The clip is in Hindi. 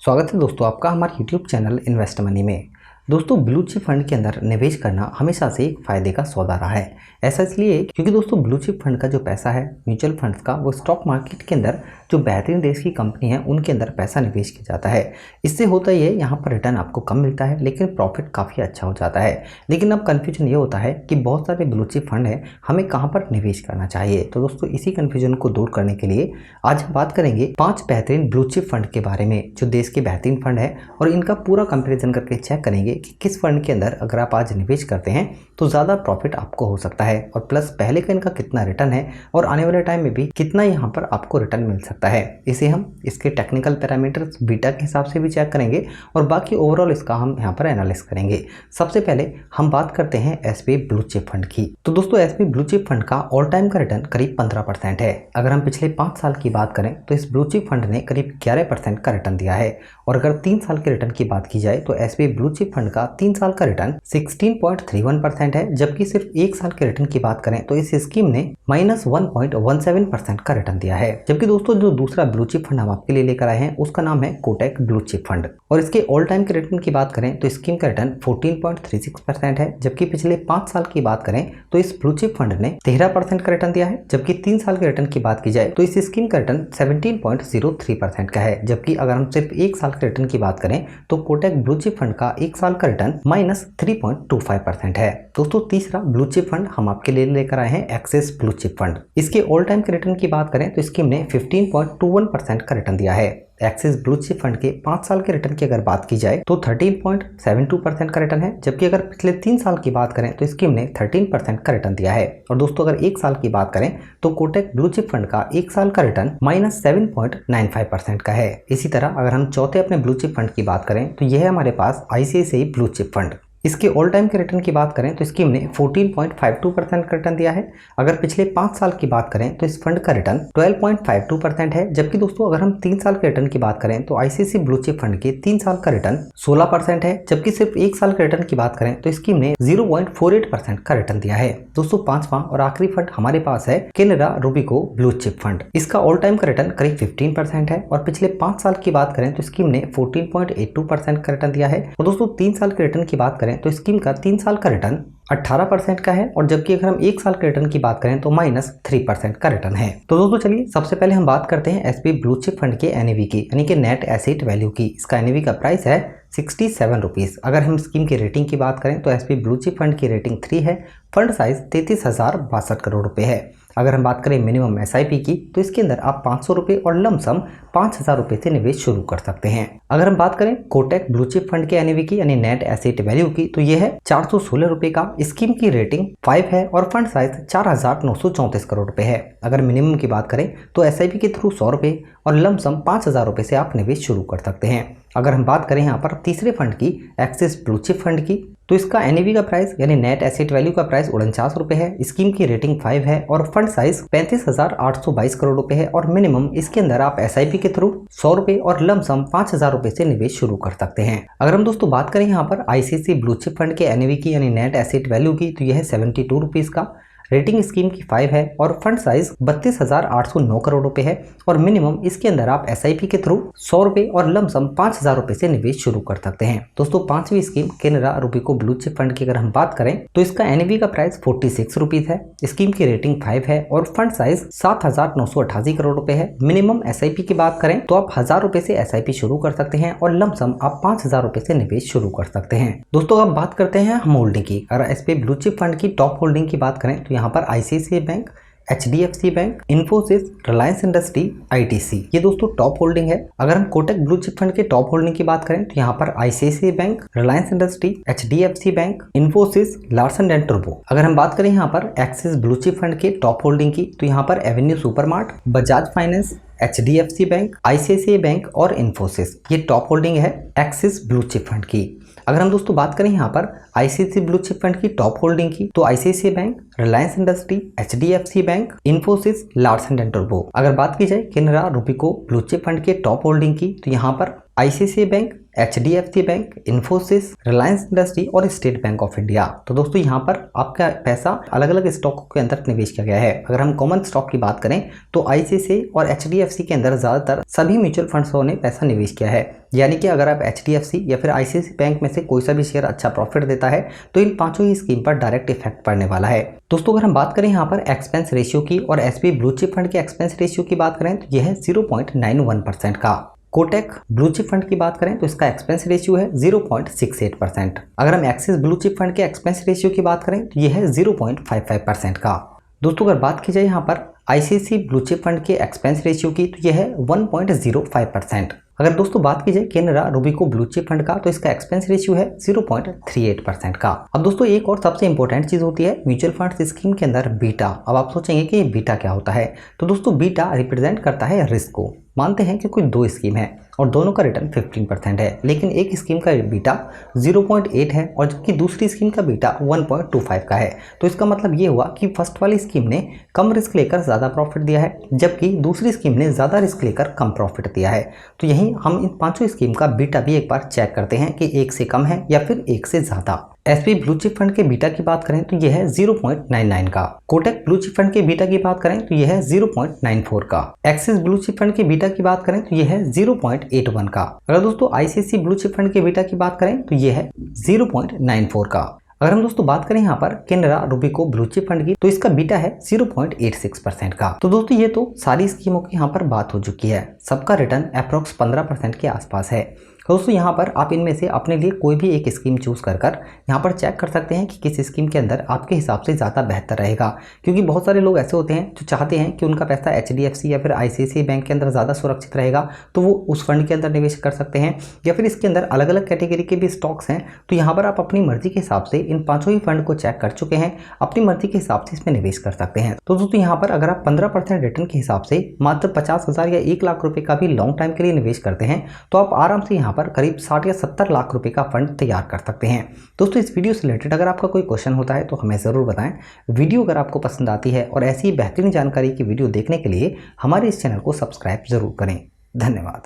स्वागत है दोस्तों आपका हमारे YouTube चैनल इन्वेस्ट मनी में। दोस्तों ब्लू चिप फंड के अंदर निवेश करना हमेशा से एक फायदे का सौदा रहा है। ऐसा इसलिए क्योंकि दोस्तों ब्लू चिप फंड का जो पैसा है म्यूचुअल फंड्स का वो स्टॉक मार्केट के अंदर जो बेहतरीन देश की कंपनी है उनके अंदर पैसा निवेश किया जाता है। इससे होता ही है यहाँ पर रिटर्न आपको कम मिलता है लेकिन प्रॉफिट काफ़ी अच्छा हो जाता है। लेकिन अब कन्फ्यूजन ये होता है कि बहुत सारे ब्लू चिप फंड है, हमें कहाँ पर निवेश करना चाहिए। तो दोस्तों इसी कन्फ्यूजन को दूर करने के लिए आज हम बात करेंगे 5 बेहतरीन ब्लू चिप फंड के बारे में जो देश के बेहतरीन फंड है, और इनका पूरा कंपेरिजन करके चेक करेंगे कि किस फंड के अंदर अगर आप आज निवेश करते हैं तो ज़्यादा प्रॉफिट आपको हो सकता है, और प्लस पहले का इनका कितना रिटर्न है और आने वाले टाइम में भी कितना यहाँ पर आपको रिटर्न मिल सकता है। इसे हम इसके टेक्निकल पैरामीटर्स बीटा के हिसाब से भी चेक करेंगे और बाकी ओवरऑल इसका हम यहाँ पर एनालिसिस करेंगे। सबसे पहले हम बात करते हैं एसबीआई ब्लू चिप फंड की। तो दोस्तों एसबीआई ब्लू चिप फंड का ऑल टाइम का रिटर्न करीब 15% है। अगर हम पिछले 5 साल की बात करें तो इस ब्लू चिप फंड ने करीब 11% का रिटर्न दिया है, और अगर 3 साल के रिटर्न की बात की जाए तो एसबीआई ब्लू चिप फंड का 3 साल का रिटर्न 16.31% है, जबकि सिर्फ 1 साल के रिटर्न की बात करें तो इस स्कीम ने -1.17% का रिटर्न दिया है। जबकि दोस्तों जो दूसरा ब्लू चिप फंड हम आपके लिए लेकर आए हैं उसका नाम है कोटक ब्लू चिप फंड, और इसके ऑल टाइम के रिटर्न की बात करें तो स्कीम का रिटर्न 14.36% है, जबकि पिछले 5 साल की बात करें तो इस ब्लू चिप फंड ने 13% का रिटर्न दिया है। जबकि 3 साल के रिटर्न की बात की जाए तो इस स्कीम का रिटर्न 17.03% का है। जबकि अगर हम सिर्फ 1 साल के रिटर्न की बात करें तो कोटक ब्लू चिप फंड का 1 साल का रिटर्न -3.25% है। दोस्तों तीसरा ब्लू चिप फंड हम आपके लिए लेकर आए हैं एक्सिस ब्लू चिप फंड। इसके ऑल टाइम के रिटर्न की बात करें तो स्कीम ने 15.21% का रिटर्न दिया है। एक्सिस ब्लू चिप फंड के 5 साल के रिटर्न की अगर बात की जाए तो 13.72% का रिटर्न है, जबकि अगर पिछले 3 साल की बात करें तो स्कीम ने 13% का रिटर्न दिया है। और दोस्तों अगर 1 साल की बात करें तो कोटक ब्लू चिप फंड का 1 साल का रिटर्न -7.95% का है। इसी तरह अगर हम चौथे अपने ब्लू चिप फंड की बात करें तो यह है हमारे पास आईसीआईसीआई ब्लू चिप फंड। इसके ऑल टाइम के रिटर्न की बात करें तो स्कीम ने 14.52% का रिटर्न दिया है। अगर पिछले 5 साल की बात करें तो इस फंड का रिटर्न 12.52% है। जबकि दोस्तों अगर हम 3 साल के रिटर्न की बात करें तो आईसीआईसीआई ब्लू चिप फंड के 3 साल का रिटर्न 16% है। जबकि सिर्फ 1 साल के रिटर्न की बात करें तो स्कीम ने 0.48% का रिटर्न दिया है। दोस्तों पांचवा और आखिरी फंड हमारे पास है Canara Robeco blue chip fund. इसका ऑल टाइम का रिटर्न करीब 15% है, और पिछले 5 साल की बात करें तो स्कीम ने 14.82% का रिटर्न दिया है। और दोस्तों 3 साल के रिटर्न की बात करें तो स्कीम का 3 साल का रिटर्न 18% का है, और जबकि अगर हम 1 साल के रिटर्न की बात करें तो -3% का रिटर्न है। तो दोस्तों चलिए सबसे पहले हम बात करते हैं एसबीआई ब्लू चिप फंड के एनएवी की, यानी कि नेट एसेट वैल्यू की। इसका एनएवी का प्राइस है 67 रुपीज़। अगर हम स्कीम की रेटिंग की बात करें तो एसबीआई ब्लू चिप फंड की रेटिंग 3 है, फंड साइज 33,062 करोड़ रुपए है। अगर हम बात करें मिनिमम एसआईपी की तो इसके अंदर आप 500 रुपये और लमसम 5,000 रुपये से निवेश शुरू कर सकते हैं। अगर हम बात करें कोटक ब्लू चिप फंड के एनएवी की यानी नेट एसेट वैल्यू की तो यह है 416 रुपये का। स्कीम की रेटिंग 5 है और फंड साइज 4,934 करोड़ रुपए है। अगर मिनिमम की बात करें तो एसआईपी के थ्रू 100 रुपये और लमसम 5,000 रुपये से आप निवेश शुरू कर सकते हैं। अगर हम बात करें यहाँ पर तीसरे फंड की एक्सिस ब्लू चिप फंड की तो इसका एनएवी का प्राइस यानी नेट एसेट वैल्यू का प्राइस 49 रुपये है। स्कीम की रेटिंग 5 है और फंड साइज 35,822 करोड़ रुपए है, और मिनिमम इसके अंदर आप एसआईपी के थ्रू 100 रुपये और लमसम 5,000 रुपये से निवेश शुरू कर सकते हैं। अगर हम दोस्तों बात करें यहाँ पर आईसीआईसीआई ब्लू चिप फंड के एनएवी की यानी नेट एसेट वैल्यू की तो यह है 72 रुपीज़ का। रेटिंग स्कीम की 5 है और फंड साइज 32,809 करोड़ रुपए है, और मिनिमम इसके अंदर आप एसआईपी के थ्रू 100 रुपये और लमसम 5,000 रुपये से निवेश शुरू कर सकते हैं। दोस्तों पांचवी scheme Canara Robeco blue chip fund की अगर हम बात करें तो इसका एनएवी का प्राइस 46 रुपीज़ है। स्कीम की रेटिंग 5 है और फंड साइज 7,988 करोड़ रुपए है। मिनिमम एसआईपी की बात करें तो आप 1,000 रुपये से एसआईपी शुरू कर सकते हैं और लमसम आप 5,000 रुपये से निवेश शुरू कर सकते हैं। दोस्तों अब बात करते हैं हम होल्डिंग की। अगर एसबीआई ब्लू चिप फंड की टॉप होल्डिंग की बात करें तो यहाँ पर ICICI bank, HDFC bank, Infosys, Reliance industry, ITC ये दोस्तों टॉप होल्डिंग है। अगर हम कोटक ब्लू चिप फंड के टॉप होल्डिंग की बात करें तो यहाँ पर ICICI bank, Reliance industry, HDFC bank, Infosys, Larsen and Toubro. अगर हम बात करें यहाँ पर एक्सिस ब्लू चिप फंड के टॉप होल्डिंग की तो यहाँ पर Avenue supermart, Bajaj finance, HDFC bank, ICICI bank और इन्फोसिस ये टॉप होल्डिंग है एक्सिस ब्लू चिप फंड की। अगर हम दोस्तों बात करें यहाँ पर आईसीआईसीआई ब्लू चिप फंड की टॉप होल्डिंग की तो ICICI bank, Reliance industry, HDFC bank, Infosys, Larsen and Toubro. अगर बात की जाए Canara Robeco blue chip fund के टॉप होल्डिंग की तो यहाँ पर ICICI bank, HDFC bank, Infosys, Reliance industry और स्टेट बैंक ऑफ इंडिया। तो दोस्तों यहाँ पर आपका पैसा अलग अलग स्टॉकों के अंदर निवेश किया गया है। अगर हम कॉमन स्टॉक की बात करें तो ICICI और HDFC के अंदर ज्यादातर सभी म्यूचुअल फंड्सों ने पैसा निवेश किया है। यानी कि अगर आप HDFC या फिर ICICI बैंक में से कोई सा भी शेयर अच्छा प्रॉफिट देता है तो इन पांचों ही स्कीम पर डायरेक्ट इफेक्ट पड़ने वाला है। दोस्तों अगर हम बात करें यहाँ पर एक्सपेंस रेशियो की और SBI ब्लू चिप फंड के एक्सपेंस रेशियो की बात करें तो यह है 0.91% का। कोटक ब्लू चिप फंड की बात करें तो इसका एक्सपेंस रेशियो है 0.68%। अगर हम एक्सिस ब्लू चिप फंड के एक्सपेंस रेशियो की बात करें तो यह है 0.55% का। दोस्तों अगर बात की जाए यहाँ पर ICICI ब्लू चिप फंड के एक्सपेंस रेशियो की तो यह है 1.05%। अगर दोस्तों बात की जाए केनरा रूबिको ब्लू चिप फंड का तो इसका एक्सपेंस रेशियो है 0.38% का। अब दोस्तों एक और सबसे इंपॉर्टेंट चीज होती है म्यूचुअल फंड स्कीम के अंदर बीटा। अब आप सोचेंगे कि ये बीटा क्या होता है, तो दोस्तों बीटा रिप्रेजेंट करता है रिस्क को। मानते हैं कि कोई दो स्कीम है और दोनों का रिटर्न 15% है, लेकिन एक स्कीम का बीटा 0.8 है और जबकि दूसरी स्कीम का बीटा 1.25 का है। तो इसका मतलब ये हुआ कि फर्स्ट वाली स्कीम ने कम रिस्क लेकर ज़्यादा प्रॉफिट दिया है, जबकि दूसरी स्कीम ने ज़्यादा रिस्क लेकर कम प्रॉफिट दिया है। तो यहीं हम इन पांचों स्कीम का बीटा भी एक बार चेक करते हैं कि एक से कम है या फिर एक से ज़्यादा। SBI ब्लू चिप फंड के बीटा की बात करें तो यह है 0.99 का। कोटक ब्लू चिप फंड के बीटा की बात करें तो यह है 0.94 का। एक्सिस ब्लू चिप फंड के बीटा की बात करें तो यह है 0.81 का। अगर दोस्तों ICICI ब्लू चिप फंड के बीटा की बात करें तो यह है 0.94 का। अगर हम दोस्तों बात करें यहाँ पर केनरा रूबिको ब्लू चिप फंड की तो इसका बीटा है 0.86% का। तो दोस्तों ये तो सारी स्कीमों की यहाँ पर बात हो चुकी है। सबका रिटर्न अप्रोक्स 15% के आसपास है। दोस्तों यहाँ पर आप इनमें से अपने लिए कोई भी एक स्कीम चूज कर यहाँ पर चेक कर सकते हैं कि किस स्कीम के अंदर आपके हिसाब से ज़्यादा बेहतर रहेगा। क्योंकि बहुत सारे लोग ऐसे होते हैं जो चाहते हैं कि उनका पैसा HDFC या फिर ICICI बैंक के अंदर ज़्यादा सुरक्षित रहेगा, तो वो उस फंड के अंदर निवेश कर सकते हैं। या फिर इसके अंदर अलग अलग कैटेगरी के भी स्टॉक्स हैं, तो यहाँ पर आप अपनी मर्जी के हिसाब से इन पाँचों ही फंड को चेक कर चुके हैं, अपनी मर्जी के हिसाब से इसमें निवेश कर सकते हैं। तो दोस्तों यहाँ पर अगर आप 15% रिटर्न के हिसाब से मात्र 50,000 या 1 लाख रुपए का भी लॉन्ग टाइम के लिए निवेश करते हैं तो आप आराम से यहाँ पर करीब 60 या 70 लाख रुपए का फंड तैयार कर सकते हैं। दोस्तों इस वीडियो से रिलेटेड अगर आपका कोई क्वेश्चन होता है तो हमें ज़रूर बताएं। वीडियो अगर आपको पसंद आती है और ऐसी बेहतरीन जानकारी की वीडियो देखने के लिए हमारे इस चैनल को सब्सक्राइब जरूर करें। धन्यवाद।